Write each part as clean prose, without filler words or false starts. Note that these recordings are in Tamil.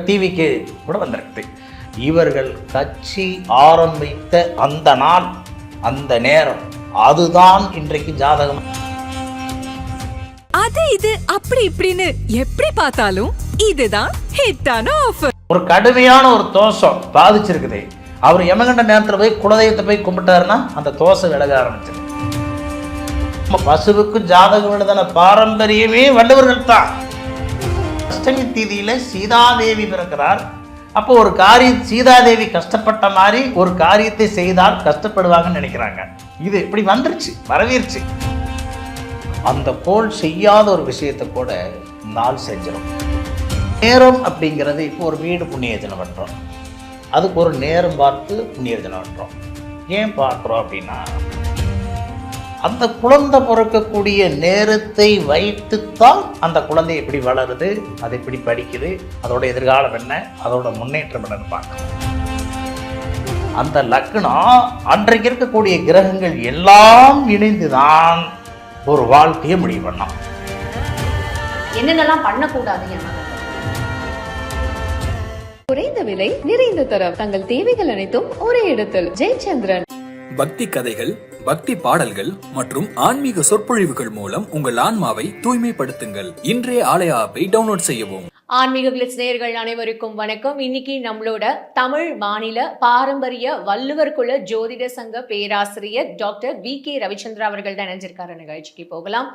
டிவிக்கு கூட வந்திருக்குது. இவர்கள் கட்சி ஆரம்பித்த அந்த நாள், அந்த நேரம், அதுதான் இன்றைக்கு ஜாதகம். அது இது அப்படி இப்படின்னு எப்படி பார்த்தாலும் இதுதான் ஹிட்டான ஆஃபர். ஒரு கடுமையான ஒரு தோஷம் பாதிச்சிருக்குது. அவர் யமகண்ட நேரத்தில் போய் குலதெய்வத்தை போய் கும்பிட்டாருன்னா அந்த தோசை விலக ஆரம்பிச்சது. பசுவுக்கு ஜாதகம் எழுதின பாரம்பரியமே வள்ளுவர்கள் தான். அஷ்டமி தீதியில சீதாதேவி பிறக்கிறார். அப்போ ஒரு காரியம் சீதாதேவி கஷ்டப்பட்ட மாதிரி ஒரு காரியத்தை செய்தால் கஷ்டப்படுவாங்கன்னு நினைக்கிறாங்க. இது இப்படி வந்துருச்சு, வரவேற்று. அந்த கோள் செய்யாத ஒரு விஷயத்தை கூட நாள் செஞ்சிடும். நேரம் அப்படிங்கிறது இப்போ ஒரு வீடு புண்ணியர்ஜனை பண்ணுறோம், அதுக்கு ஒரு நேரம் பார்த்து புண்ணியர்ஜனை பண்ணுறோம். ஏன் பார்க்குறோம் அப்படின்னா, அந்த குழந்தை பிறக்கக்கூடிய நேரத்தை வைத்துத்தான் அந்த குழந்தை எப்படி வளருது, அது எப்படி படிக்குது, அதோட எதிர்காலம் என்ன, அதோட முன்னேற்றம் என்னன்னு பார்க்கணும். அந்த லக்னம் அன்றைக்கு இருக்கக்கூடிய கிரகங்கள் எல்லாம் இணைந்துதான் ஒரு வாழ்க்கையை முடிவு பண்ணோம். என்னென்னலாம் பண்ணக்கூடாது? குறைந்த விலை நிறைந்த தரம், தங்கள் தேவைகள் அனைத்தும் ஒரே இடத்தில். ஜெயச்சந்திரன். பக்தி கதைகள், பக்தி பாடல்கள் மற்றும் ஆன்மீக சொற்பொழிவுகள் மூலம் உங்கள் ஆன்மாவை தூய்மைப்படுத்துங்கள். இன்றைய ஆலய ஆப்பை டவுன்லோட் செய்யவும். ஆன்மீக கிளிட்ஸ் நேயர்கள் அனைவருக்கும் வணக்கம். இன்னைக்கு நம்மளோட தமிழ் மாநில பாரம்பரிய வள்ளுவர் குல ஜோதிட சங்க பேராசிரியர் டாக்டர் வி.கே. ரவிச்சந்திரா அவர்கள் தான் இணைஞ்சிருக்காரு. நிகழ்ச்சிக்கு போகலாம்.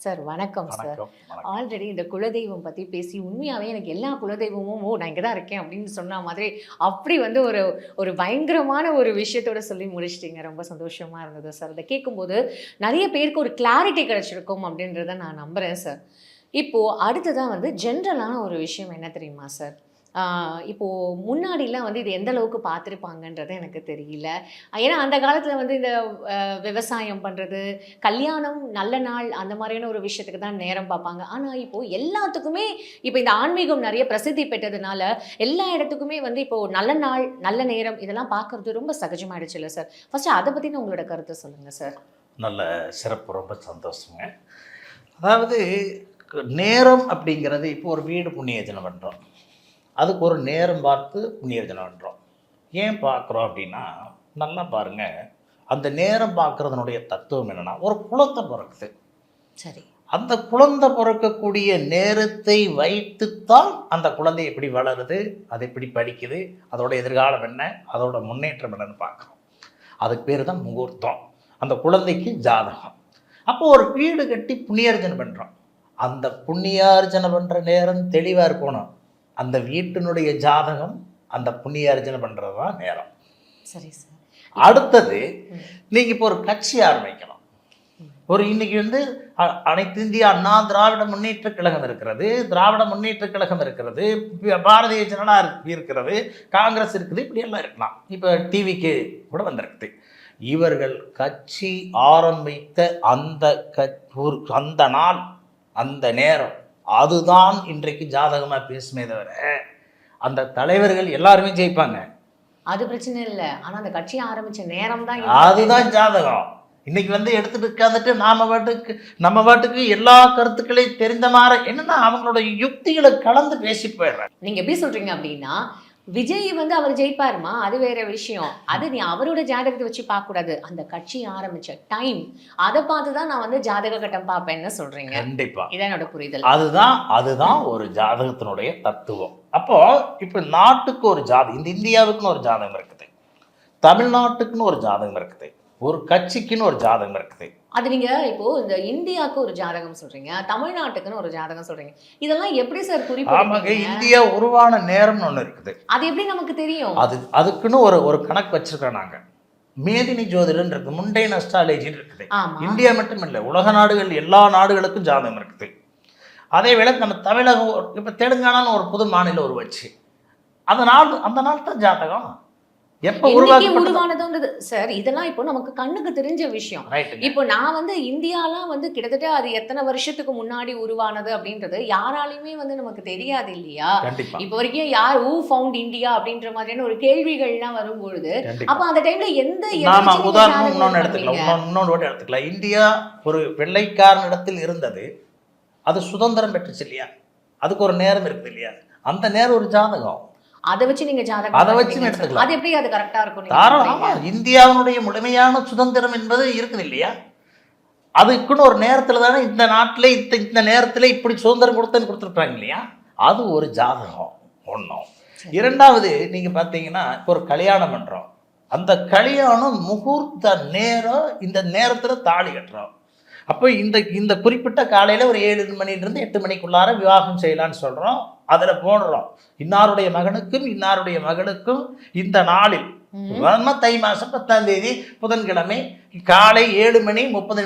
சார் வணக்கம். சார் ஆல்ரெடி இந்த குலதெய்வம் பற்றி பேசி உண்மையாகவே எனக்கு எல்லா குலதெய்வமும் நான் இங்கே தான் இருக்கேன் அப்படின்னு சொன்ன மாதிரி அப்படி ஒரு பயங்கரமான ஒரு விஷயத்தோட சொல்லி முடிச்சிட்டிங்க. ரொம்ப சந்தோஷமாக இருந்தது சார். அதை கேட்கும்போது நிறைய பேருக்கு ஒரு கிளாரிட்டி கிடச்சிருக்கும் அப்படின்றத நான் நம்புகிறேன் சார். இப்போது அடுத்ததான் ஜென்ரலான ஒரு விஷயம் என்ன தெரியுமா சார்? இப்போது முன்னாடிலாம் இது எந்த அளவுக்கு பார்த்துருப்பாங்கன்றது எனக்கு தெரியல. ஏன்னா அந்த காலத்தில் இந்த விவசாயம் பண்ணுறது, கல்யாணம், நல்ல நாள், அந்த மாதிரியான ஒரு விஷயத்துக்கு தான் நேரம் பார்ப்பாங்க. ஆனால் இப்போது எல்லாத்துக்குமே இப்போ இந்த ஆன்மீகம் நிறைய பிரசித்தி பெற்றதுனால எல்லா இடத்துக்குமே இப்போது நல்ல நாள், நல்ல நேரம் இதெல்லாம் பார்க்குறது ரொம்ப சகஜமாயிடுச்சு இல்லை சார்? ஃபஸ்ட்டு அதை பற்றின உங்களோட கருத்தை சொல்லுங்கள் சார். நல்ல சிறப்பு, ரொம்ப சந்தோஷங்க. அதாவது நேரம் அப்படிங்கிறது இப்போ ஒரு வீடு புண்ணியர்ஜனை பண்ணுறோம், அதுக்கு ஒரு நேரம் பார்த்து புண்ணியர்ஜனை பண்ணுறோம். ஏன் பார்க்குறோம் அப்படின்னா, நல்லா பாருங்கள், அந்த நேரம் பார்க்குறதுனுடைய தத்துவம் என்னென்னா, ஒரு குழந்தை பிறக்குது. சரி, அந்த குழந்தை பிறக்கக்கூடிய நேரத்தை வைத்துத்தான் அந்த குழந்தை எப்படி வளருது, அது எப்படி படிக்குது, அதோட எதிர்காலம் என்ன, அதோட முன்னேற்றம் என்னன்னு பார்க்குறோம். அதுக்கு பேர் தான் முகூர்த்தம். அந்த குழந்தைக்கு ஜாதகம். அப்போ ஒரு வீடு கட்டி புண்ணியார்ஜனை பண்ணுறோம். அந்த புண்ணியார்ஜனை பண்ணுற நேரம் தெளிவாக இருக்கணும். அந்த வீட்டினுடைய ஜாதகம், அந்த புண்ணியார்ஜனை பண்ணுறது தான் நேரம். சரி சார். அடுத்தது, நீங்கள் இப்போ ஒரு கட்சி ஆரம்பிக்கணும். ஒரு இன்னைக்கு அனைத்து இந்திய அண்ணா திராவிட முன்னேற்ற கழகம் இருக்கிறது, திராவிட முன்னேற்ற கழகம் இருக்கிறது, பாரதிய ஜனதா இருக்கிறது, காங்கிரஸ் இருக்குது, இப்படி எல்லாம் இருக்கலாம். இப்போ டிவிக்கு கூட வந்திருக்குது. இவர்கள் கட்சி ஆரம்பித்த அந்த நாள், அந்த நேரம், அதுதான் இன்றைக்கு ஜாதகமாக பேசுமே தவிர அந்த தலைவர்கள் எல்லாருமே ஜெயிப்பாங்க, அது பிரச்சனை இல்லை. ஆனால் அந்த கட்சி ஆரம்பித்த நேரம் தான், அதுதான் ஜாதகம். இன்னைக்கு எடுத்துட்டு உட்காந்துட்டு நம்ம பாட்டுக்கு எல்லா கருத்துக்களையும் தெரிந்த மாதிரி என்னன்னா அவங்களோட யுக்திகளை கலந்து பேசி போயிடுறாங்க. நீங்க எப்படி சொல்றீங்க அப்படின்னா, விஜய் அவர் ஜெயிப்பாருமா, அது வேற விஷயம். அது நீ அவரோட ஜாதகத்தை வச்சு பார்க்க கூடாது. அந்த கட்சி ஆரம்பிச்ச டைம், அதை பார்த்துதான் நான் ஜாதக கட்டம் பார்ப்பேன்னு சொல்றீங்க. கண்டிப்பா, இதான் என்னோட புரிதல். அதுதான் ஒரு ஜாதகத்தினுடைய தத்துவம். அப்போ இப்ப நாட்டுக்கு ஒரு ஜாதகம், இந்த இந்தியாவுக்குன்னு ஒரு ஜாதகம் இருக்குது, தமிழ்நாட்டுக்குன்னு ஒரு ஜாதகம் இருக்குது, ஒரு கட்சிக்குன்னு ஒரு ஜாதகம் இருக்குது. அது நீங்க இப்போ இந்த இந்தியாவுக்கு ஒரு ஜாதகம் சொல்றீங்க, தமிழ்நாட்டுக்குன்னு ஒரு ஜாதகம் சொல்றீங்க. இதெல்லாம் எப்படி சார் குறிப்பிடுறீங்க? இந்தியா உருவான நேரம்னு ஒண்ணு இருக்குது. அது எப்படி நமக்கு தெரியும்? அதுக்குன்னு ஒரு கணக்கு வச்சிருக்கோம் நாங்க. மேதினி ஜோதிடம் இருக்கு, முண்டைன் அஸ்ட்ராலஜின்னு இருக்குது. இந்தியா மட்டும் இல்லை, உலக நாடுகள் எல்லா நாடுகளுக்கும் ஜாதகம் இருக்குது. அதே வேளை நம்ம தமிழகம், இப்ப தெலுங்கானான்னு ஒரு புது மாநிலம் உருவாச்சு, அந்த நாள் தான் ஜாதகம் எப்ப உருவானது சார். இதெல்லாம் இப்போ நமக்கு கண்ணுக்கு தெரிஞ்ச விஷயம். இப்போ நான் இந்தியாலாம் கிட்டத்தட்ட அது எத்தனை வருஷத்துக்கு முன்னாடி உருவானது அப்படின்றது யாராலையுமே நமக்கு தெரியாது இல்லையா? இப்போ வரைக்கும் யார் ஹூ ஃபவுண்ட் இந்தியா அப்படின்ற மாதிரியான ஒரு கேள்விகள்லாம் வரும்பொழுது, அப்ப அந்த டைம்ல உதாரணம் இன்னொன்று எடுத்துக்கலாம். இந்தியா ஒரு வெள்ளைக்காரன் இடத்தில் இருந்தது, அது சுதந்திரம் பெற்றுச்சு இல்லையா? அதுக்கு ஒரு நேரம் இருக்குது இல்லையா? அந்த நேரம் ஒரு ஜாதகம். அதை வச்சு நீங்க ஜாதகம் அதை வச்சு பார்க்கறீங்க. எடுத்துக்கலாம். அது எப்படி அது கரெக்டா இருக்கும் நீங்க தாராளமா சொல்றீங்க? இந்தியாவினுடைய முழுமையான சுதந்திரம் என்பது இருக்குது இல்லையா? அதுக்குன்னு ஒரு நேரத்தில் தானே இந்த நாட்டில் இந்த நேரத்தில் இப்படி சுதந்திரம் கொடுத்துருப்பாங்க இல்லையா? அது ஒரு ஜாதகம் ஒன்றும். இரண்டாவது நீங்கள் பார்த்தீங்கன்னா இப்போ ஒரு கல்யாணம் பண்ணுறோம், அந்த கல்யாணம் முகூர்த்த நேரம், இந்த நேரத்தில் தாலி கட்டுறோம். அப்போ இந்த குறிப்பிட்ட காலையில் ஒரு 7 மணிலிருந்து 8 மணிக்குள்ளார விவாகம் செய்யலான்னு சொல்கிறோம். அதில் போடுறோம் இன்னாருடைய மகனுக்கும் இன்னாருடைய மகளுக்கும் இந்த நாளில் தை மாதம் 10ஆம் தேதி புதன்கிழமை காலை 7:30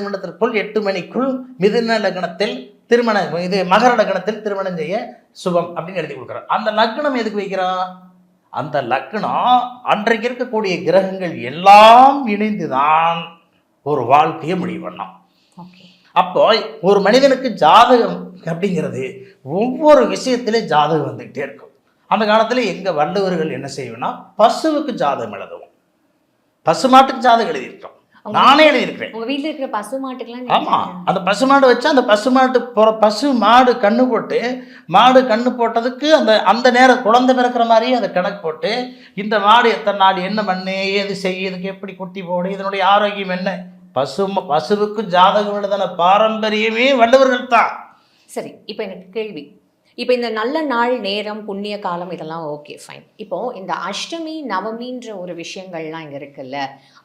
8 மணிக்குள் மிதுன லக்னத்தில் திருமணம், இது மகர லக்னத்தில் திருமணம் செய்ய சுபம் அப்படின்னு எழுதி கொடுக்குறோம். அந்த லக்னம் எதுக்கு வைக்கிறோம்? அந்த லக்னம் அன்றைக்கு இருக்கக்கூடிய கிரகங்கள் எல்லாம் இணைந்துதான் ஒரு வாழ்க்கையை முடிவு பண்ணோம். அப்போ ஒரு மனிதனுக்கு ஜாதகம் அப்படிங்கிறது ஒவ்வொரு விஷயத்திலும் ஜாதகம் வந்துகிட்டே இருக்கும். அந்த காலத்தில் எங்கள் வள்ளுவர்கள் என்ன செய்வோம்னா பசுவுக்கு ஜாதகம் எழுதுவோம், பசுமாட்டுக்கு ஜாதகம் எழுதியிருக்கோம். நானே எழுதியிருக்கிறேன். உங்க வீட்டுல இருக்கிற பசு மாட்டுக்கெல்லாம் ஆமா, அந்த பசுமாடு வச்சு அந்த பசு மாடு கண்ணு போட்டு, மாடு கண்ணு போட்டதுக்கு அந்த நேரம் குழந்தை பிறக்கிற மாதிரியே அதை கணக்கு போட்டு, இந்த மாடு எத்தனை நாள் என்ன பண்ணு, ஏது செய்ய, இதுக்கு எப்படி குட்டி போடு, இதனுடைய ஆரோக்கியம் என்ன, பசுவுக்கு ஜாதகம் எழுதின பாரம்பரியமே வள்ளுவர்கள் தான். சரி, இப்போ எனக்கு கேள்வி, இப்போ இந்த நல்ல நாள் நேரம் புண்ணிய காலம் இதெல்லாம் ஓகே ஃபைன். இப்போ இந்த அஷ்டமி நவமின்ற ஒரு விஷயங்கள்லாம் இங்கே இருக்குல்ல,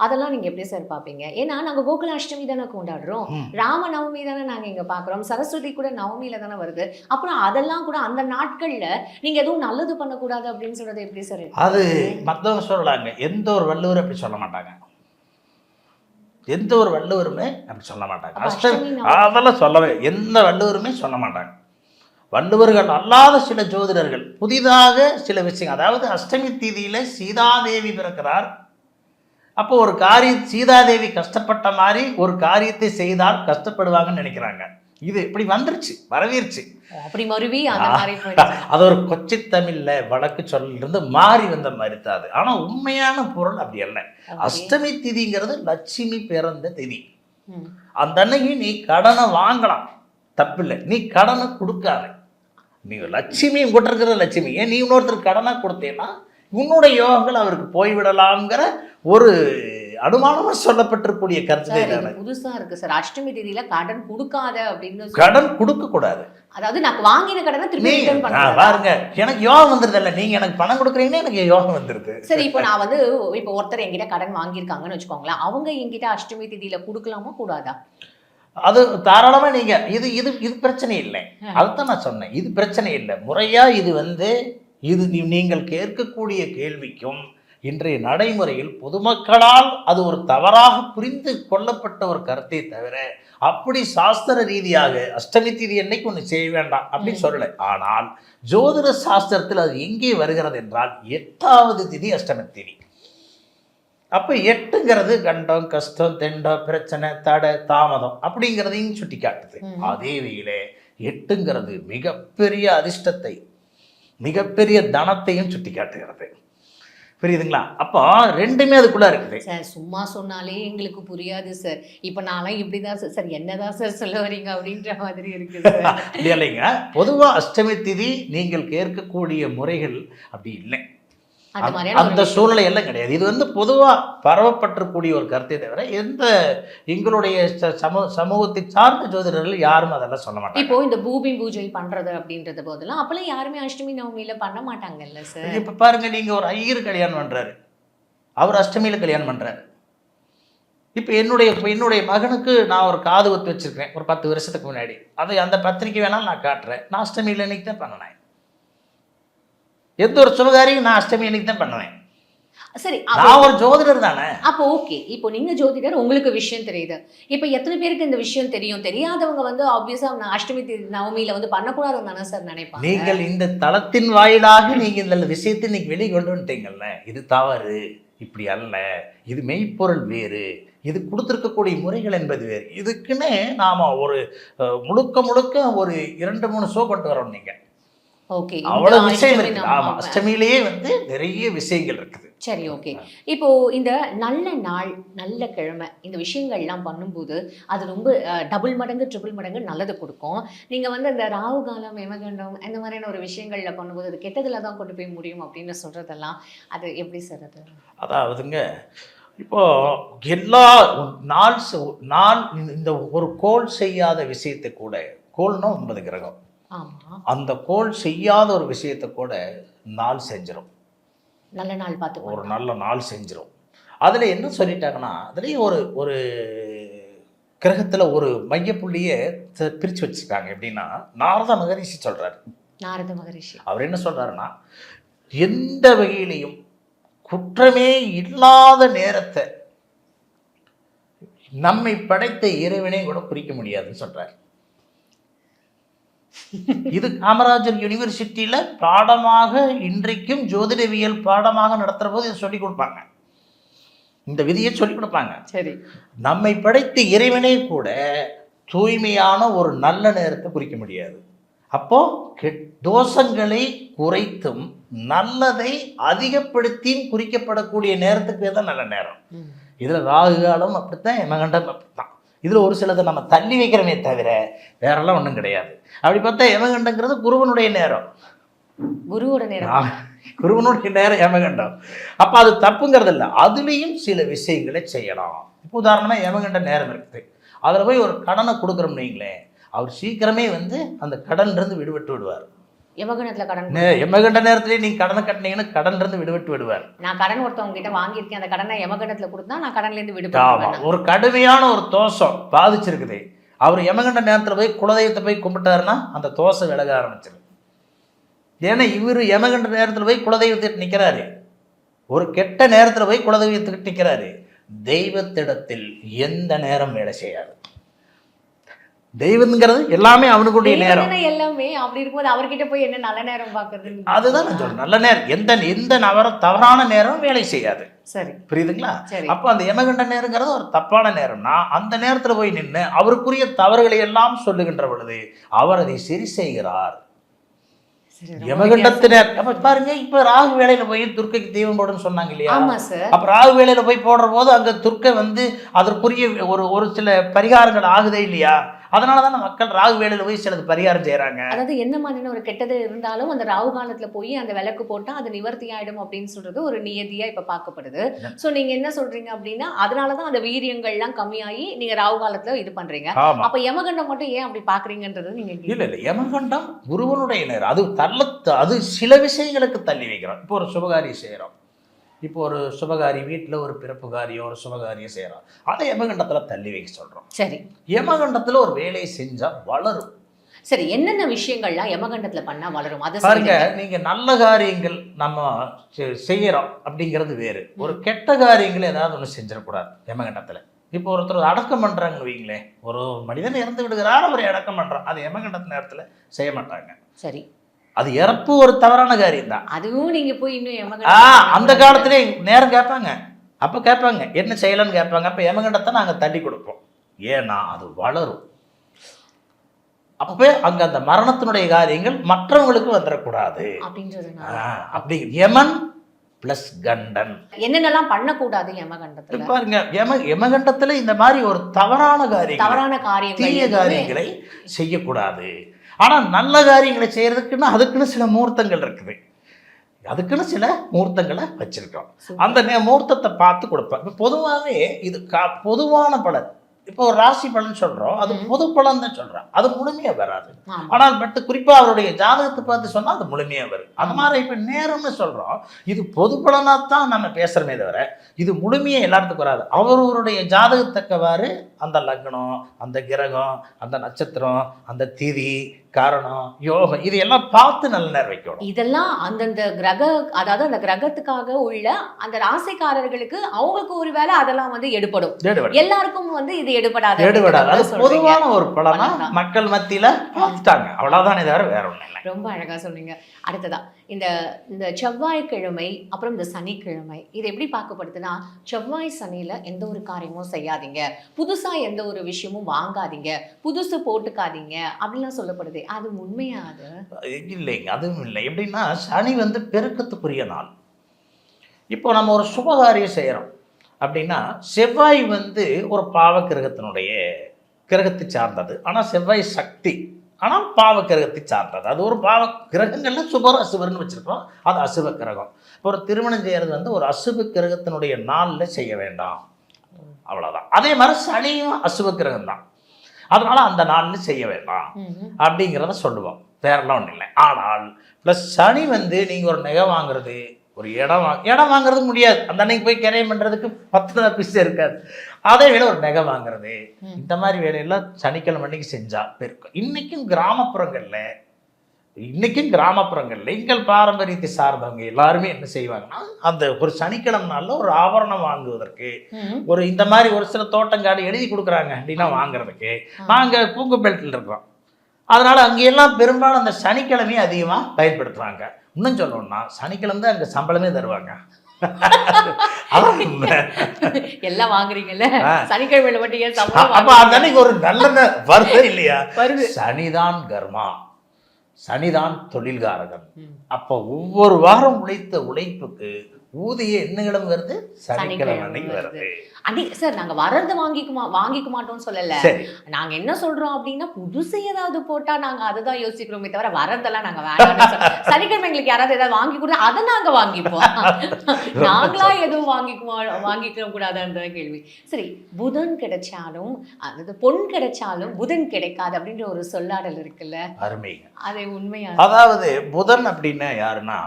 அதெல்லாம் நீங்கள் எப்படி சார் பார்ப்பீங்க? ஏன்னா நாங்கள் கோகுல அஷ்டமி தானே கொண்டாடுறோம், ராம நவமி தானே நாங்கள் இங்கே பார்க்குறோம், சரஸ்வதி கூட நவமியில தானே வருது. அப்புறம் அதெல்லாம் கூட அந்த நாட்களில் நீங்கள் எதுவும் நல்லது பண்ணக்கூடாது அப்படின்னு சொல்றது எப்படி சார்? அது மற்றவங்க சொல்லலாங்க, எந்த ஒரு வள்ளுவர் அப்படி சொல்ல மாட்டாங்க, எந்த ஒரு வள்ளுவருமே அப்படி சொல்ல மாட்டாங்க. அதெல்லாம் சொல்லவே எந்த வள்ளுவருமே சொல்ல மாட்டாங்க. வள்ளுவர்கள் அல்லாத சில ஜோதிடர்கள் புதிதாக சில விஷயங்கள், அதாவது அஷ்டமி தீதியில சீதாதேவி பிறக்கிறார், அப்போ ஒரு காரியம் சீதாதேவி கஷ்டப்பட்ட மாதிரி ஒரு காரியத்தை செய்தால் கஷ்டப்படுவாங்கன்னு நினைக்கிறாங்க. இது இப்படி வந்துருச்சு, வரவேற்று அப்படி மறுவி அந்த மாதிரி அது ஒரு கொச்சை தமிழ்ல வழக்கு சொல்லிருந்து மாறி வந்த மாதிரி தான் அது. ஆனா உண்மையான பொருள் அப்படி அல்ல. அஷ்டமி திதிங்கிறது லட்சுமி பிறந்த திதி. அந்த அன்னைக்கு நீ கடனை வாங்கலாம், தப்பில்லை, நீ கடனை கொடுக்காத. நீ லட்சுமி உங்ககிட்ட இருக்கிற லட்சுமி, ஏன் நீ இன்னொருத்தருக்கு கடனா கொடுத்தேன்னா உன்னுடைய யோகங்கள் அவருக்கு போய்விடலாம்ங்கிற ஒரு அனுமானமா சொல்லப்பட்டிருக்கூடிய கருத்து புதுசா இருக்கு சார். அஷ்டமி தேதியில கடன் கொடுக்காத அப்படின்னு, கடன் கொடுக்க கூடாது. அதாவது நான் வாங்கின கடனை திருப்பி ரிட்டர்ன் பண்ணணும். பாருங்க, எனக்கு யோகம் வந்துருது இல்ல, நீங்க எனக்கு பணம் கொடுக்குறீங்கன்னா எனக்கு யோகம் வந்துருது. சரி, இப்போ நான் இப்போ ஒருத்தர் என்கிட்ட கடன் வாங்கியிருக்காங்கன்னு வச்சுக்கோங்களேன், அவங்க என்கிட்ட அஷ்டமி தேதியில கொடுக்கலாமா கூடாதா? அது தாராளமா நீங்க இது இது இது பிரச்சனை இல்லை, அதுதான் நான் சொன்னேன், இது பிரச்சனை இல்லை. முறையா இது நீங்கள் கேட்கக்கூடிய கேள்விக்கும் இன்றைய நடைமுறையில் பொதுமக்களால் அது ஒரு தவறாக புரிந்து கொள்ளப்பட்ட ஒரு கருத்தை தவிர, அப்படி சாஸ்திர ரீதியாக அஷ்டமி தீதி என்னைக்கு ஒன்று செய்ய வேண்டாம் அப்படின்னு சொல்லலை. ஆனால் ஜோதிட சாஸ்திரத்தில் அது எங்கே வருகிறது என்றால் 8வது திதி அஷ்டமி திதி. அப்போ 8ங்கிறது கண்டம், கஷ்டம், தெண்டம், பிரச்சனை, தடை, தாமதம் அப்படிங்கிறதையும் சுட்டி காட்டுது. அதே வேளை 8ங்கிறது மிகப்பெரிய அதிர்ஷ்டத்தை, மிகப்பெரிய தனத்தையும் சுட்டி காட்டுகிறது. புரியுதுங்களா? அப்போ ரெண்டுமே அதுக்குள்ள இருக்குது சார். சும்மா சொன்னாலே எங்களுக்கு புரியாது சார். இப்போ நான்லாம் இப்படிதான் சார், என்னதான் சார் சொல்ல வரீங்க அப்படின்ற மாதிரி இருக்கு சார். இல்லைங்க, பொதுவாக அஷ்டமி திதி நீங்கள் கேட்கக்கூடிய முறைகள் அப்படி இல்லை, அந்த சூழ்நிலை எல்லாம் கிடையாது. இது பொதுவாக பரவப்பட்டிருக்கூடிய ஒரு கருத்தை தவிர எங்களுடைய சமூகத்தை சார்ந்த ஜோதிடர்கள் யாரும் அதெல்லாம் சொல்ல மாட்டாங்க. இப்போ இந்த பூமி பூஜை பண்றது அப்படின்றது போதெல்லாம் அப்பெல்லாம் யாருமே அஷ்டமி நவமியில பண்ண மாட்டாங்கல்ல சார். இப்ப பாருங்க, நீங்க ஒரு ஐயர் கல்யாணம் பண்றாரு, அவர் அஷ்டமியில கல்யாணம் பண்றாரு. இப்போ என்னுடைய மகனுக்கு நான் ஒரு காது ஒத்து வச்சிருக்கேன் ஒரு 10 வருஷத்துக்கு முன்னாடி, அந்த பத்திரிக்கை வேணாலும் நான் காட்டுறேன். நான் அஷ்டமியில இன்னைக்கு தான் பண்ணினேன். எந்த ஒரு சுபகாரியும் நான் அஷ்டமி அன்னைக்கு தான் பண்ணுவேன். சரி, நான் ஒரு ஜோதிடர் தானே. அப்போ ஓகே, இப்போ நீங்க ஜோதிடர், உங்களுக்கு விஷயம் தெரியுது. இப்போ எத்தனை பேருக்கு இந்த விஷயம் தெரியும்? தெரியாதவங்க ஆப்வியஸா அஷ்டமி நவமியில பண்ணக்கூடாதுன்னு தானே சார் நினைப்பாங்க. நீங்கள் இந்த தளத்தின் வாயிலாக நீங்க இந்த விஷயத்தை இன்னைக்கு வெளியே கொண்டு வந்துட்டீங்கல்ல, இது தவறு, இப்படி அல்ல, இது மெய்ப்பொருள் வேறு, இது கொடுத்துருக்கக்கூடிய முறைகள் என்பது வேறு. இதுக்குன்னு நாம ஒரு முழுக்க ஒரு 2-3 ஷோ கொண்டு வரோம். நீங்க அவ்வளவு விஷயம் இருக்குது. ஆமா, அஷ்டமியிலேயே நிறைய விஷயங்கள் இருக்குது. சரி, ஓகே. இப்போ இந்த நல்ல நாள், நல்ல கிழமை இந்த விஷயங்கள்லாம் பண்ணும்போது அது ரொம்ப டபுள் மடங்கு, ட்ரிபிள் மடங்கு நல்லது கொடுக்கும். நீங்க வந்து அந்த ராகு காலம், யமகண்டம் இந்த மாதிரியான ஒரு விஷயங்கள்ல பண்ணும்போது அது கெட்டதுல தான் கொண்டு போய் முடியும் அப்படின்னு சொல்றதெல்லாம் அது எப்படி சார் அது? அதாவதுங்க, இப்போ எல்லா நாள் நாள் இந்த ஒரு கோள் செய்யாத விஷயத்தை கூட, கோள்னா 9 கிரகம், ஆமா. அந்த கோள் செய்யாத ஒரு விஷயத்தை கூட நாள் செஞ்சிடும். நல்ல நாள் பார்த்து ஒரு பண்ணலாம். நல்ல நாள் செஞ்சிடும். அதில் என்ன சொல்லிட்டாங்கன்னா, அதுலேயும் ஒரு ஒரு கிரகத்தில் ஒரு மையப்புள்ளியை பிரித்து வச்சுருக்காங்க. எப்படின்னா, நாரத மகரிஷி சொல்கிறார். நாரத மகரிஷி. அவர் என்ன சொல்கிறாருன்னா, எந்த வகையிலையும் குற்றமே இல்லாத நேரத்தை நம்மை படைத்த இறைவனை கூட குறிக்க முடியாதுன்னு சொல்கிறார். இது காமராஜர் யூனிவர்சிட்டியில பாடமாக இன்றைக்கும் ஜோதிடவியல் பாடமாக நடத்துற போது இதை சொல்லிக் கொடுப்பாங்க. இந்த விதியை சொல்லிக் கொடுப்பாங்க. சரி. நம்மை படைத்த இறைவனே கூட தூய்மையான ஒரு நல்ல நேரத்தை குறிக்க முடியாது. அப்போ தோஷங்களை குறைத்தும் நல்லதை அதிகப்படுத்தியும் குறிக்கப்படக்கூடிய நேரத்துக்கு தான் நல்ல நேரம். இதுல ராகு காலம் அப்படித்தான், யமகண்டம் அப்படித்தான். இதில் ஒரு சிலதை நம்ம தள்ளி வைக்கிறோமே தவிர வேறெல்லாம் ஒன்றும் கிடையாது. அப்படி பார்த்தா யமகண்டங்கிறது குருவனுடைய நேரம். குருவோட நேரம். குருவனுடைய நேரம் யமகண்டம். அப்போ அது தப்புங்கிறது இல்லை. அதுலேயும் சில விஷயங்களை செய்யலாம். இப்போ உதாரணமாக யமகண்ட நேரம் இருக்குது. அதில் போய் ஒரு கடனை கொடுக்குறோம்னு வைங்களேன், அவர் சீக்கிரமே வந்து அந்த கடன்லேருந்து விடுபட்டு விடுவார். யமகண்டத்துல கடன். யமகண்ட நேரத்திலேயே நீங்கள் கடனை கட்டினீங்கன்னா கடன்லேருந்து விடுபட்டு விடுவார். நான் கடன் ஒருத்தவங்க கிட்ட வாங்கியிருக்கேன், அந்த கடனை யமகண்டத்துல கொடுத்தா நான் கடன்ல இருந்து விடுபடுவேன். ஒரு கடுமையான ஒரு தோஷம் பாதிச்சிருக்குது, அவர் யமகண்ட நேரத்தில் போய் குலதெய்வத்தை போய் கும்பிட்டாருன்னா அந்த தோஷம் விலக ஆரம்பிச்சிடும். ஏன்னா இவர் யமகண்ட நேரத்தில் போய் குலதெய்வத்திட்டு நிற்கிறாரு, ஒரு கெட்ட நேரத்தில் போய் குலதெய்வத்துக்கிட்டு நிற்கிறாரு. தெய்வத்திடத்தில் எந்த நேரம் வேலை செய்யாது. தெய்வங்கிறது எல்லாமே அவனுக்குடைய நேரம். எல்லாமே அப்படி இருக்கும்போது அவர்கிட்ட போய் என்ன நல்ல நேரம் பார்க்கறது? அதுதான் நான் சொல்றேன், நல்ல நேரம் எந்த தவறான நேரம் வேலை செய்யாது. சரி, புரியுதுங்களா? அப்போ அந்த யமகண்ட நேரங்கிறது ஒரு தப்பான நேரம்னா அந்த நேரத்தில் போய் நின்று அவருக்குரிய தவறுகளை எல்லாம் சொல்லுகின்ற பொழுது அவர் அதை சரி செய்கிறார். யமகண்டத்தினர் பாருங்க, இப்ப ராகு வேளையில போய் துர்க்கைக்கு தெய்வம் போடுன்னு சொன்னாங்க இல்லையா? அப்ப ராகு வேளையில போய் போடுற போது அங்க துர்க்கை வந்து அதற்குரிய ஒரு சில பரிகாரங்கள் ஆகுதே இல்லையா? அதனாலதான் மக்கள் ராகு வேளையில போய் சிலது பரிகாரம் செய்யறாங்க. அதாவது என்ன மாதிரியான ஒரு கெட்டது இருந்தாலும் அந்த ராகு காலத்துல போய் அந்த விளக்கு போட்டா அது நிவர்த்தி ஆயிடும் அப்படின்னு சொல்றது ஒரு நியதியா இப்ப பார்க்கப்படுது. சோ நீங்க என்ன சொல்றீங்க அப்படின்னா அதனாலதான் அந்த வீரியங்கள்லாம் கம்மியாகி நீங்க ராகு காலத்துல இது பண்றீங்க. அப்ப யமகண்டம் மட்டும் ஏன் அப்படி பாக்குறீங்கன்றது நீங்க இல்ல யமகண்டம் குருவனுடைய நேரம். அது சில விஷயங்களுக்கு தள்ளி வைக்கிறோம். இப்போ ஒரு சுபகாரியம் செய்யறோம், இப்போ ஒரு சுபகாரி வீட்டில் ஒரு பிறப்பு காரியம் ஒரு சுபகாரியம் செய்யறோம், அதை யமகண்டத்தில் தள்ளி வைக்க சொல்றோம். சரி, யமகண்டத்தில் ஒரு வேலையை செஞ்சா வளரும். சரி, என்னென்ன விஷயங்கள்லாம் யமகண்டத்தில் பண்ணா வளரும்? அதை பாருங்க, நீங்க நல்ல காரியங்கள் நம்ம செய்யறோம் அப்படிங்கிறது வேறு, ஒரு கெட்ட காரியங்கள் ஏதாவது ஒன்று செஞ்சிடக்கூடாது யமகண்டத்தில். இப்போ ஒருத்தர் அடக்கம் பண்றாங்கன்னு வைங்களேன், ஒரு மனிதன் இறந்து விடுகிறார், அவர் அடக்கம் பண்றான், அது யமகண்டத்து நேரத்தில் செய்ய மாட்டாங்க. சரி, அது இறப்பு ஒரு தவறான காரியம் தான். அதுவும் நீங்க போய் இன்னும் அந்த காலத்திலே நேரம் கேட்பாங்க, அப்ப கேட்பாங்க என்ன செய்யலன்னு கேட்பாங்க. அப்ப யமகண்டத்தை நாங்க தள்ளி கொடுப்போம், ஏன்னா அது வளரும். அப்ப அங்க அந்த மரணத்தினுடைய காரியங்கள் மற்றவங்களுக்கு வந்துடக்கூடாது அப்படி. யமன் பிளஸ் கண்டன் என்னென்னலாம் பண்ணக்கூடாது யமகண்டத்துல? பாருங்க, யமகண்டத்துல இந்த மாதிரி ஒரு தவறான காரியம் தீய காரியங்களை செய்யக்கூடாது. ஆனா நல்ல காரியங்களை செய்யறதுக்குன்னு அதுக்குன்னு சில முகூர்த்தங்கள் இருக்குது, அதுக்குன்னு சில முகூர்த்தங்களை வச்சிருக்கோம். அந்த முகூர்த்தத்தை பார்த்து கொடுப்பேன். இப்போ பொதுவாகவே இது பொதுவான பலன். இப்போ ஒரு ராசி பலன் சொல்றோம், அது பொது பலன் தான் சொல்றோம், அது முழுமையா வராது. ஆனால் பட் குறிப்பா அவருடைய ஜாதகத்தை பார்த்து சொன்னா அது முழுமையா வரும். அது மாதிரி இப்ப நேரம்னு சொல்றோம், இது பொது பலனா தான் நம்ம பேசுறமே தவிர இது முழுமையா எல்லாத்துக்கும் வராது. அவருடைய ஜாதகத்தக்கவாறு அந்த லக்னம், அந்த கிரகம், அந்த நட்சத்திரம், அந்த திதி, காரணம், யோகம், இது எல்லாம் பார்த்து நல்ல நேரம் வைக்கணும். இதெல்லாம் அந்தந்த கிரக, அதாவது அந்த கிரகத்துக்காக உள்ள அந்த ராசிக்காரர்களுக்கு அவங்களுக்கு ஒரு வேலை அதெல்லாம் வந்து எடுபடும், எல்லாருக்கும் வந்து இது எடுபடாது. அது பொதுவான ஒரு பலனா மக்கள் மத்தியில பார்த்துட்டாங்க, அவ்வளவுதான், தவிர வேற ஒண்ணு இல்லை. ரொம்ப அழகா சொன்னீங்க. அடுத்ததா இந்த செவ்வாய்க்கிழமை அப்புறம் இந்த சனிக்கிழமை இது எப்படி பார்க்கப்படுதுன்னா, செவ்வாய் சனியில எந்த ஒரு காரியமும் செய்யாதீங்க, புதுசா எந்த ஒரு விஷயமும் வாங்காதீங்க, புதுசு போட்டுக்காதீங்க அப்படின்லாம் சொல்லப்படுது. அது உண்மையா? அது இல்லைங்க, அதுவும் இல்லை. எப்படின்னா சனி வந்து பெருக்கத்துக்குரிய நாள். இப்போ நம்ம ஒரு சுபகாரியம் செய்கிறோம் அப்படின்னா செவ்வாய் வந்து ஒரு பாவ கிரகத்தை சார்ந்தது. ஆனால் செவ்வாய் சக்தி, ஆனால் பாவ கிரகத்தை சார்ந்தது. அது ஒரு பாவ கிரகங்கள்ல சுபர் அசுபர்னு வச்சுருக்கோம், அது அசுப கிரகம். இப்போ ஒரு திருமணம் செய்கிறது வந்து ஒரு அசுப கிரகத்தினுடைய நாளில் செய்ய வேண்டாம், அவ்வளோதான். அதே மாதிரி சனியும் அசுப கிரகம் தான், அதனால அந்த நாளில் செய்ய வேண்டாம் அப்படிங்கிறத சொல்லுவோம், வேறெல்லாம் ஒன்றும் இல்லை. ஆனால் ப்ளஸ் சனி வந்து நீங்கள் ஒரு நகை வாங்குறது, ஒரு இடம் வாங்குறது முடியாது, அந்த அன்னைக்கு போய் கிரையம் பண்ணுறதுக்கு 10 பைசா இருக்காது. அதே வேலை ஒரு நகை வாங்குறது, இந்த மாதிரி வேலையெல்லாம் சனிக்கிழமை அன்னைக்கு செஞ்சால் பெருக்கும். இன்னைக்கும் கிராமப்புறங்களில் எங்கள் பாரம்பரியத்தை சார்ந்தவங்க எல்லாருமே என்ன செய்வாங்கன்னா, அந்த ஒரு சனிக்கிழமை நாளில் ஒரு ஆபரணம் வாங்குவதற்கு, ஒரு இந்த மாதிரி ஒரு சில தோட்டங்காடு எழுதி கொடுக்குறாங்க அப்படின்னா வாங்குறதுக்கு. நாங்கள் பூங்குப்பேட்டில் இருக்கிறோம், அதனால அங்கெல்லாம் பெரும்பாலும் அந்த சனிக்கிழமையை அதிகமாக பயன்படுத்துவாங்க. இன்னும் சொல்லணும்னா சனிக்கிழமை தான் அங்கே சம்பளமே தருவாங்க. எல்லாம் வாங்குறீங்கல்ல, சனிக்கிழமையில மட்டும் அப்ப அந்த அன்னைக்கு ஒரு நல்ல வருது இல்லையா? சனிதான் கர்மா, சனிதான் தொழில்காரகன். அப்போ ஒவ்வொரு வாரம் உழைத்த உழைப்புக்கு ஊதிய என்னிடம் வருது, சனிக்கிழமை அன்னைக்கு வருது. அன்னைக்கு சார் நாங்க வரது வாங்கிக்க மாட்டோம்னு சொல்லல, நாங்க என்ன சொல்றோம் அப்படின்னா புதுசு ஏதாவது போட்டா நாங்க அதுதான் யோசிக்கிறோமே தவிர வரதெல்லாம் நாங்க வேண்டாம். சனிக்கிழமை எங்களுக்கு யாராவது ஏதாவது வாங்கி கொடுத்தா அதை நாங்க வாங்கிப்போம், நாங்களா எதுவும் வாங்கிக்க கூடாதுன்ற கேள்வி. சரி, புதன் கிடைச்சாலும் அதாவது பொன் கிடைச்சாலும் புதன் கிடைக்காது அப்படின்ற ஒரு சொல்லாடல் இருக்குல்ல, அருமை. அது உண்மையா? அதாவது புதன் அப்படின்னா யாருன்னா,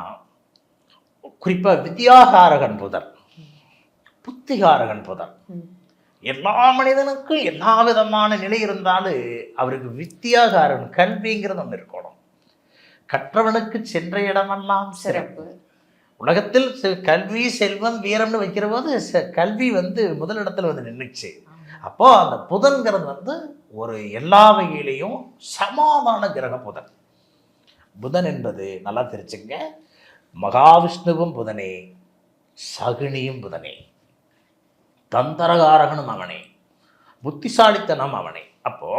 குறிப்பா வித்யாகாரகன் புதன், புத்திகாரகன் புதன். எல்லா மனிதனுக்கும் எல்லா விதமான நிலை இருந்தாலும் அவருக்கு வித்தியாகாரன் கல்விங்கிறது ஒன்று இருக்கணும். கற்றவனுக்கு சென்ற இடமெல்லாம் சிறப்பு. உலகத்தில் கல்வி செல்வம் வீரம்னு வைக்கிற போது கல்வி வந்து முதலிடத்துல வந்து நின்றுச்சு. அப்போ அந்த புதன்கிறது வந்து ஒரு எல்லா வகையிலையும் சமாதான கிரகம் புதன். புதன் என்பது நல்லா தெரிஞ்சுங்க, மகாவிஷ்ணுவும் புதனே, சகுனியும் புதனே, தந்தரகாரகனும் அவனே, புத்திசாலித்தனம் அவனே. அப்போ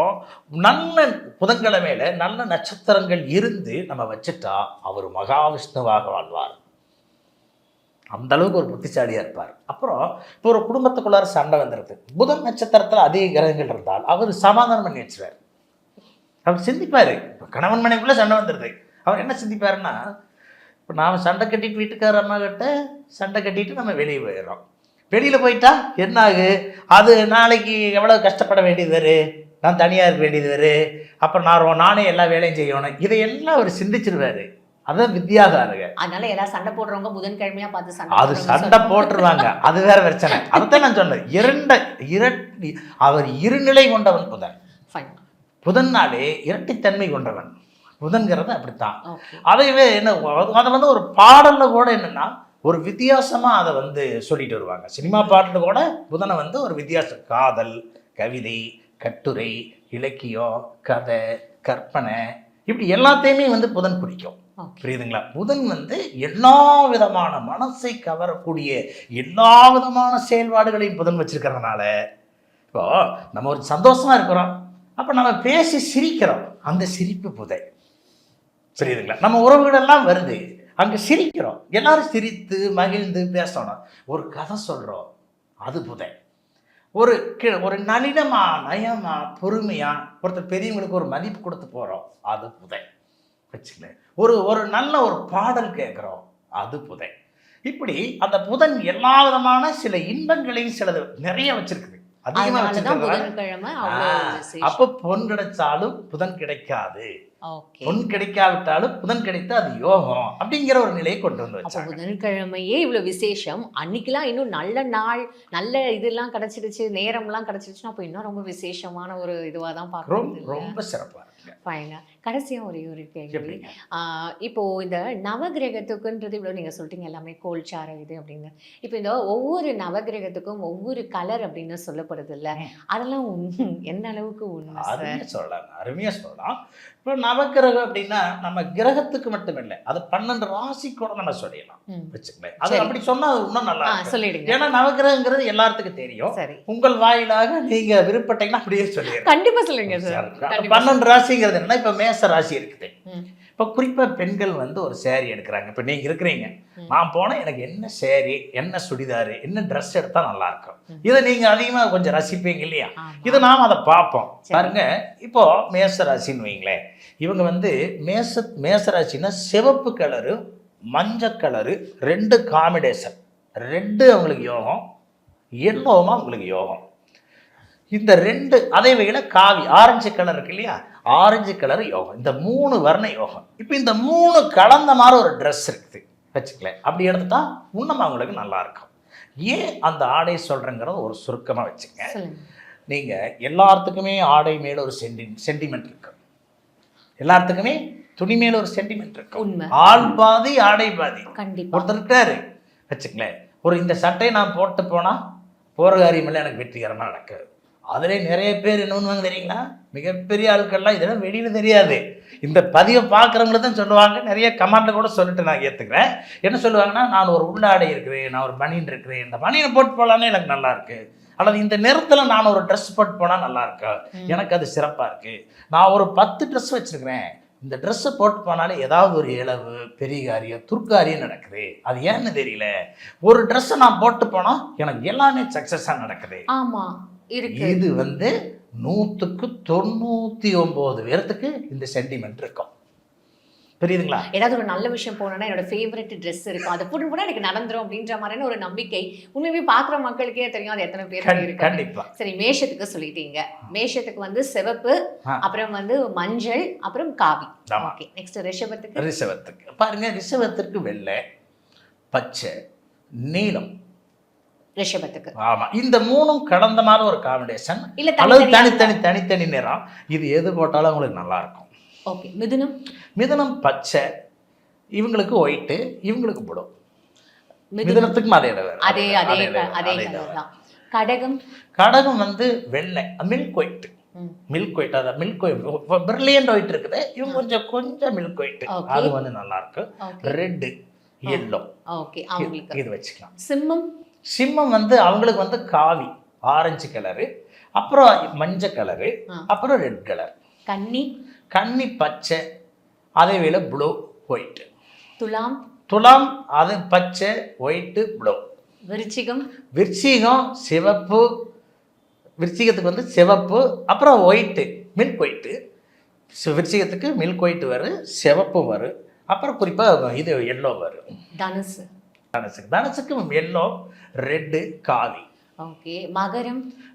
நல்ல புதன்கிழமையில நல்ல நட்சத்திரங்கள் இருந்து நம்ம வச்சுட்டா அவர் மகாவிஷ்ணுவாக வாழ்வார், அந்த அளவுக்கு ஒரு புத்திசாலியா இருப்பார். அப்புறம் இப்போ ஒரு குடும்பத்துக்குள்ளார சண்டை வந்துடுது, புதன் நட்சத்திரத்தில் அதிக கிரகங்கள் இருந்தால் அவர் சமாதானம் பண்ணி வச்சுருவார். அவர் சிந்திப்பாரு. இப்போ கணவன் மனைவிக்குள்ள சண்டை வந்துடுது, அவர் என்ன சிந்திப்பாருன்னா, இப்போ நாம் சண்டை கட்டிட்டு வீட்டுக்கார அம்மா கிட்ட சண்டை கட்டிட்டு நம்ம வெளியே போயிடுறோம். வெளியில் போயிட்டா என்ன ஆகு, அது நாளைக்கு எவ்வளோ கஷ்டப்பட வேண்டியது வரு, நான் தனியாக இருக்க வேண்டியது வரு, அப்புறம் நானே எல்லா வேலையும் செய்யணும், இதையெல்லாம் அவர் சிந்திச்சிருவாரு. அதான் வித்யாகாரக. அதனால எல்லாரும் சண்டை போடுறவங்க புதன்கிழமையா பார்த்து அது சண்டை போட்டுருவாங்க, அது வேற பிரச்சனை. அதுதான் நான் சொன்னேன், அவர் இருநிலை கொண்டவன் புதன். புதன்னாலே இரட்டைத்தன்மை கொண்டவன் புதன்கிறது அப்படித்தான். அதைவே என்ன அதை வந்து ஒரு பாடல்ல கூட என்னன்னா ஒரு வித்தியாசமா அதை வந்து சொல்லிட்டு வருவாங்க. சினிமா பாட்டுல கூட புதனை வந்து ஒரு வித்தியாசம், காதல், கவிதை, கட்டுரை, இலக்கியம், கதை, கற்பனை, இப்படி எல்லாத்தையுமே வந்து புதன் குறிக்கும். புரியுதுங்களா? புதன் வந்து எல்லா விதமான மனசை கவரக்கூடிய எல்லா விதமான செயல்பாடுகளையும் புதன் வச்சிருக்கிறதுனால இப்போ நம்ம ஒரு சந்தோஷமா இருக்கிறோம், அப்ப நம்ம பேசி சிரிக்கிறோம், அந்த சிரிப்பு புதன். புரியுதுங்களா? நம்ம உறவுகளெல்லாம் வருது, அங்கே சிரிக்கிறோம், எல்லாரும் சிரித்து மகிழ்ந்து பேசணும். ஒரு கதை சொல்கிறோம், அது புதன். ஒரு நளினமா நயமா பொறுமையா ஒருத்தர் பெரியவங்களுக்கு ஒரு மதிப்பு கொடுத்து போகிறோம், அது புதன் வச்சுக்கல. ஒரு நல்ல ஒரு பாடல் கேட்குறோம், அது புதன். இப்படி அந்த புதன் எல்லா விதமான சில இன்பங்களையும் சிலது நிறைய வச்சிருக்குது, அதிகமா வச்சிருக்காங்க. அப்போ பொன் கிடைச்சாலும் புதன் கிடைக்காது, பொன் கிடைக்காவிட்டாலும் புதன் கிடைத்தா அது யோகம் அப்படிங்கிற ஒரு நிலையை கொண்டு வந்து வச்சாங்க. புதன்கிழமையே இவ்வளவு விசேஷம், அன்னைக்கெல்லாம் இன்னும் நல்ல நாள், நல்ல இதெல்லாம் கிடைச்சிருச்சு, நேரம்லாம் கிடைச்சிருச்சுன்னா அப்போ இன்னும் ரொம்ப விசேஷமான ஒரு இதுவாக தான் பார்க்குறோம். ரொம்ப சிறப்பாக இருக்கு. ஃபைனா. கடைசியாக ஒரு கேள்வி, இப்போ இந்த நவகிரகத்துக்குன்றது இவ்வளோ நீங்கள் சொல்லிட்டீங்க எல்லாமே கோல்சார இது அப்படின்னு. இப்போ இந்த ஒவ்வொரு நவகிரகத்துக்கும் ஒவ்வொரு கலர் அப்படின்னு சொல்லப்படுது இல்லை, அதெல்லாம் எந்த அளவுக்கு உண்மை? அருமையாக சொல்லலாம். இப்போ நவகிரகம் அப்படின்னா நம்ம கிரகத்துக்கு மட்டும் இல்லை, அது 12 ராசி கூட நம்ம சொல்லிடலாம் வச்சுக்கலேன். அது அப்படி சொன்னா அது இன்னும் நல்லா சொல்லிடுங்க. ஏன்னா நவகிரகங்கிறது எல்லாத்துக்கும் தெரியும். உங்கள் வாயிலாக நீங்க விருப்பப்பட்டீங்கன்னா அப்படியே சொல்லிடுங்க. கண்டிப்பா சொல்லுங்க சார். 12 ராசிங்கிறது என்னன்னா, இப்ப மேச ராசி இருக்குது, இப்போ குறிப்பாக பெண்கள் வந்து ஒரு சேரீ எடுக்கிறாங்க. இப்போ நீங்கள் இருக்கிறீங்க, நான் போனால் எனக்கு என்ன சேரீ, என்ன சுடிதாரு, என்ன ட்ரெஸ் எடுத்தால் நல்லாயிருக்கும், இதை நீங்கள் அதிகமாக கொஞ்சம் ரசிப்பீங்க இல்லையா? இதை நாம் அதை பார்ப்போம். பாருங்க, இப்போது மேசராசின்னு வைங்களேன், இவங்க வந்து மேசராசின்னா சிவப்பு கலரு மஞ்சள் கலரு 2 காம்பினேஷன், 2 அவங்களுக்கு யோகம், எல்லோமா உங்களுக்கு யோகம். இந்த 2 அதே வகையில் காவி ஆரஞ்சு கலர் இருக்கு இல்லையா, ஆரஞ்சு கலர் யோகம். இந்த 3 வர்ண யோகம். இப்போ இந்த 3 கலந்த மாதிரி ஒரு ட்ரெஸ் இருக்குது வச்சுக்கலேன். அப்படி எடுத்துட்டா இன்னும் அவங்களுக்கு நல்லா இருக்கும். ஏன் அந்த ஆடை சொல்கிறேங்கிறத ஒரு சுருக்கமாக வச்சுங்க. நீங்கள் எல்லாத்துக்குமே ஆடை மேலே ஒரு சென்டிமெண்ட் இருக்கு, எல்லாத்துக்குமே துணி மேலே ஒரு சென்டிமெண்ட் இருக்கு. ஆள் பாதி ஆடை பாதி. ஒருத்தர் இருக்காரு வச்சுக்கலேன், ஒரு இந்த சட்டையை நான் போட்டு போனால் போகிற காரியமெல்லாம் எனக்கு வெற்றிகரமாக நடக்காது. அதிலே நிறைய பேர் என்ன பண்ணுவாங்க தெரியுங்களா, மிகப்பெரிய ஆட்கள்லாம் இதெல்லாம் வெளியில் தெரியாது, இந்த பதிவை பார்க்குறவங்கள தான் சொல்லுவாங்க. நிறைய கமெண்ட்டில் கூட சொல்லிட்டு நான் ஏற்றுக்கிறேன். என்ன சொல்லுவாங்கன்னா, நான் ஒரு உள்ளாடை இருக்கிறேன், நான் ஒரு பனியன் இருக்கிறேன், இந்த பனியனை போட்டு போகலான்னு எனக்கு நல்லா இருக்கு, அல்லது இந்த நேரத்தில் நான் ஒரு ட்ரெஸ் போட்டு போனால் நல்லா இருக்கா, எனக்கு அது சிறப்பாக இருக்குது, நான் ஒரு 10 ட்ரெஸ் வச்சுருக்கிறேன், இந்த ட்ரெஸ்ஸை போட்டு போனாலே ஏதாவது ஒரு இளவு பெரிய காரியம் துர்க்காரியம் நடக்குது, அது ஏன்னு தெரியல, ஒரு ட்ரெஸ்ஸை நான் போட்டு போனால் எனக்கு எல்லாமே சக்ஸஸாக நடக்குது. ஆமாம், இது வந்து 100க்கு 99 பேர்த்துக்கு இந்த சென்டிமெண்ட் இருக்கும். புரியுதுங்களா? ஏதாவது ஒரு நல்ல விஷயம் போனோம்னா என்னோட ஃபேவரட் ட்ரெஸ் இருக்கும், அதை போட்டு போனால் எனக்கு நடந்துரும் அப்படின்ற மாதிரியான ஒரு நம்பிக்கை உண்மையுமே பார்க்குற மக்களுக்கே தெரியும். அது எத்தனை பேர் இருக்கு? கண்டிப்பா. சரி, மேஷத்துக்கு சொல்லிட்டீங்க. மேஷத்துக்கு வந்து சிவப்பு, அப்புறம் வந்து மஞ்சள், அப்புறம் காவி. ஓகே, நெக்ஸ்ட் ரிஷபத்துக்கு பாருங்க, ரிஷபத்துக்கு வெள்ளை, பச்சை, நீலம். ரிஷபத்துக்கு ஆமா, இந்த 3ம் கடந்த மாதிரி ஒரு காம்பினேஷன், இல்ல தனித்தனி நிறம். இது எது போட்டாலும் உங்களுக்கு நல்லா இருக்கும். ஓகே, மிதுனம் பச்சை, இவங்களுக்கு ஒயிட்டு, இவங்களுக்கு ப்ளூ. மிதுனத்துக்கு அதே தான். கடகம் வந்து வெள்ளை, மில்க் ஒயிட். அதான் மில்க் ஒயிட், பிரில்லியன்ட் ஒயிட் இருக்குது, இவங்க கொஞ்சம் மில்க் ஒயிட், அது வந்து நல்லா இருக்கு. Red, yellow. ஓகே, இது வச்சுக்கலாம். சிம்மம் வந்து அவங்களுக்கு வந்து காவி ஆரஞ்சு கலரு, அப்புறம் மஞ்சள் கலரு, அப்புறம் ரெட் கலர். கன்னி பச்சை, அதே வேளை ப்ளூ ஒயிட். துலாம் அது பச்சை ஒயிட்டு ப்ளூ. விருச்சிகம் சிவப்பு, விருச்சிகத்துக்கு வந்து சிவப்பு, அப்புறம் ஒயிட்டு மில்க் ஒயிட்டு. விருச்சிகத்துக்கு மில்க் ஒயிட் வரும், சிவப்பு வரும், அப்புறம் குறிப்பாக இது எல்லோ வரும். தனுசுக்கு எல்லோ, ரெட்டு, காவி. ஓகே,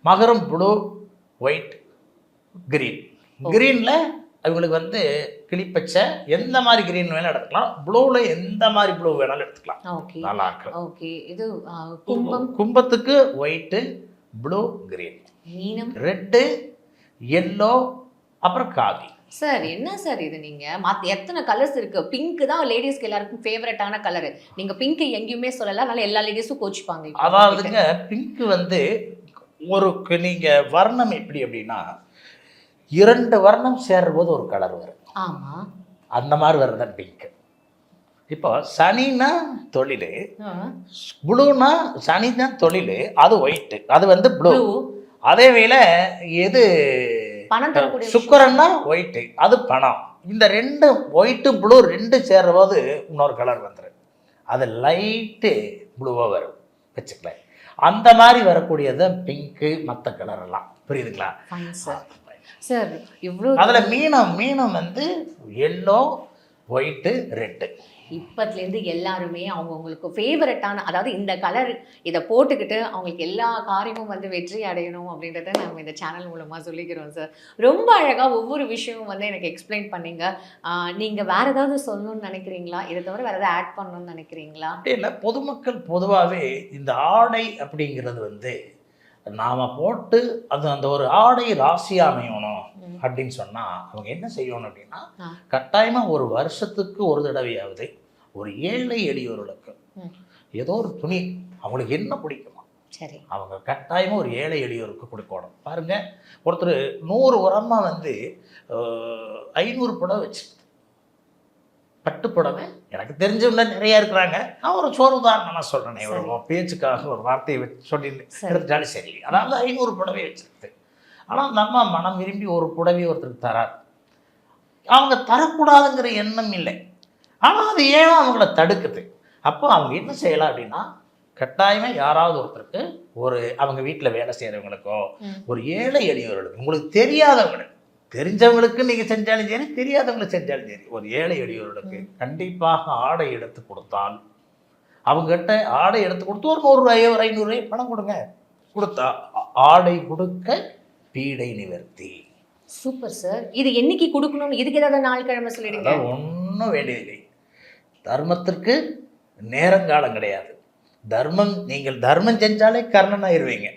மகரம் ப்ளூ ஒயிட் கிரீன். கிரீனில் அவங்களுக்கு வந்து கிளிப்பச்சை, எந்த மாதிரி கிரீன் வேணாலும் எடுத்துக்கலாம், ப்ளூவில் எந்த மாதிரி ப்ளூ வேணாலும் எடுத்துக்கலாம். நல்லா இருக்கும். ஓகே, இது கும்பத்துக்கு white, blue, green, red, yellow, அப்புறம் காவி. சார் என்ன சார் இது, நீங்கள் எத்தனை கலர்ஸ் இருக்குது? பிங்க் தான் லேடிஸ்க்கு எல்லாருக்கும் ஃபேவரட்டான கலரு. நீங்கள் பிங்க் எங்கேயுமே சொல்லலாம், அதனால எல்லா லேடிஸும் கோச்சிப்பாங்க. அதாவதுங்க, பிங்க் வந்து ஒரு நீங்கள் வர்ணம் எப்படி அப்படின்னா, 2 வர்ணம் சேரும்போது ஒரு கலர் வரும். ஆமாம், அந்த மாதிரி வர்றது தான் பிங்க். இப்போ சனினா தொழில், ப்ளூனா சனி தான் தொழில், அது ஒயிட்டு, அது வந்து ப்ளூ. அதே வேளை எது சுக்கரன்னா ஒயிட்டு, அது பணம். இந்த 2 ஒயிட்டு ப்ளூ 2 சேர்ற போது இன்னொரு கலர் வந்துடும், அது லைட்டு ப்ளூவாக வரும் வச்சுக்கலாம். அந்த மாதிரி வரக்கூடியது பிங்க்கு, மற்ற கலர் எல்லாம். புரியுதுங்களா சார்? இவ்வளோ அதில் மீனம் வந்து எல்லோ ஒயிட்டு ரெட்டு. இப்பத்துலேருந்து எல்லாருமே அவங்கவுங்களுக்கு ஃபேவரட்டான, அதாவது இந்த கலர் இதை போட்டுக்கிட்டு அவங்களுக்கு எல்லா காரியமும் வந்து வெற்றி அடையணும் அப்படின்றத நம்ம இந்த சேனல் மூலமாக சொல்லிக்கிறோம் சார். ரொம்ப அழகாக ஒவ்வொரு விஷயமும் வந்து எனக்கு எக்ஸ்பிளைன் பண்ணீங்க. நீங்கள் வேறு ஏதாவது சொல்லணும்னு நினைக்கிறீங்களா? இதை தவிர வேறு ஏதாவது ஆட் பண்ணணும்னு நினைக்கிறீங்களா? இல்லை, பொதுமக்கள் பொதுவாகவே இந்த ஆடை அப்படிங்கிறது வந்து நாம் போட்டு அது அந்த ஒரு ஆடை ராசியாக அமையணும் அப்படின்னு சொன்னால் அவங்க என்ன செய்யணும் அப்படின்னா, கட்டாயமாக ஒரு வருஷத்துக்கு ஒரு தடவையாவது ஒரு ஏழை எளியோர்களுக்கு ஏதோ ஒரு துணி அவங்களுக்கு என்ன பிடிக்குமா, சரி, அவங்க கட்டாயமாக ஒரு ஏழை எளியோருக்கு கொடுக்கணும். பாருங்க, ஒருத்தர் 100 உரமாக வந்து 500 புடவை வச்சு பட்டு புடவை எனக்கு தெரிஞ்சவங்க நிறையா இருக்கிறாங்க. நான் ஒரு உதாரணமாக சொல்கிறேனே, ஒரு பேச்சுக்காக ஒரு வார்த்தையை வச்சு சொல்லி எடுத்துட்டாலும் சரி. அதாவது 500 புடவை வச்சுருக்கு. ஆனால் அந்த அம்மா மனம் விரும்பி ஒரு புடவை ஒருத்தருக்கு தரார். அவங்க தரக்கூடாதுங்கிற எண்ணம் இல்லை. ஆனால் அது ஏன் அவங்கள தடுக்குது? அப்போ அவங்க என்ன செய்யலாம் அப்படின்னா, கட்டாயமாக யாராவது ஒருத்தருக்கு அவங்க வீட்டில் வேலை செய்கிறவங்களுக்கோ ஒரு ஏழை எளியவர்களுக்கு, உங்களுக்கு தெரியாதவங்களுக்கு, தெரிஞ்சவங்களுக்கு நீங்கள் செஞ்சாலும் சரி, தெரியாதவங்களுக்கு செஞ்சாலும் சரி, ஒரு ஏழை எளியவர்களுக்கு கண்டிப்பாக ஆடை எடுத்து கொடுத்தால், அவங்ககிட்ட ஆடை எடுத்து கொடுத்து ஒரு 100 500 பணம் கொடுங்க. கொடுத்தா ஆடை கொடுக்க பீடை நிவர்த்தி. Super sir. இது என்னைக்கு கொடுக்கணும், இதுக்கு ஏதாவது நாள் கிழமை சொல்லிடுங்க. ஒன்றும் வேண்டியதில்லை. தர்மத்திற்கு நேரங்காலம் கிடையாது. நீங்கள் தர்மம் செஞ்சாலே கர்ணன் ஆயிருவீங்க.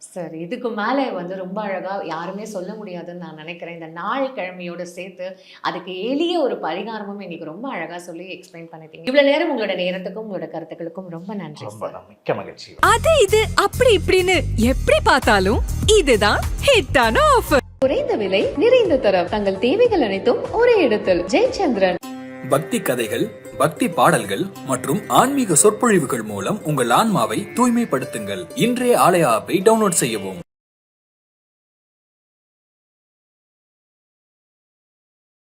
சார் இதுக்கு மேலே ரொம்ப அழகா யாருமே சொல்ல முடியாதுன்னு நான் நினைக்கிறேன். இந்த நாள் கிழமையோட சேர்த்து அதுக்கு எளிய ஒரு பரிகாரமும் எங்களுக்கு ரொம்ப அழகா சொல்லி எக்ஸ்பிளைன் பண்ணிட்டீங்க. இவ்வளவு நேரம் உங்களோட நேரத்துக்கும் உங்களோட கருத்துக்களுக்கும் ரொம்ப நன்றி. ரொம்ப மிக்க மகிழ்ச்சி. அது இது அப்படி இப்படின்னு எப்படி பார்த்தாலும் இதுதான் ஹிட்டான ஆஃபர். குறைந்த விலை நிறைந்த தரம் தங்கள் தேவைகள் அனைத்தும் ஒரே இடத்தில். ஜெயச்சந்திரன். பக்தி கதைகள், பக்தி பாடல்கள் மற்றும் ஆன்மீக சொற்பொழிவுகள் மூலம் உங்கள் ஆன்மாவை தூய்மைப்படுத்துங்கள். இன்றைய ஆலய ஆப்பை டவுன்லோட் செய்யவும்.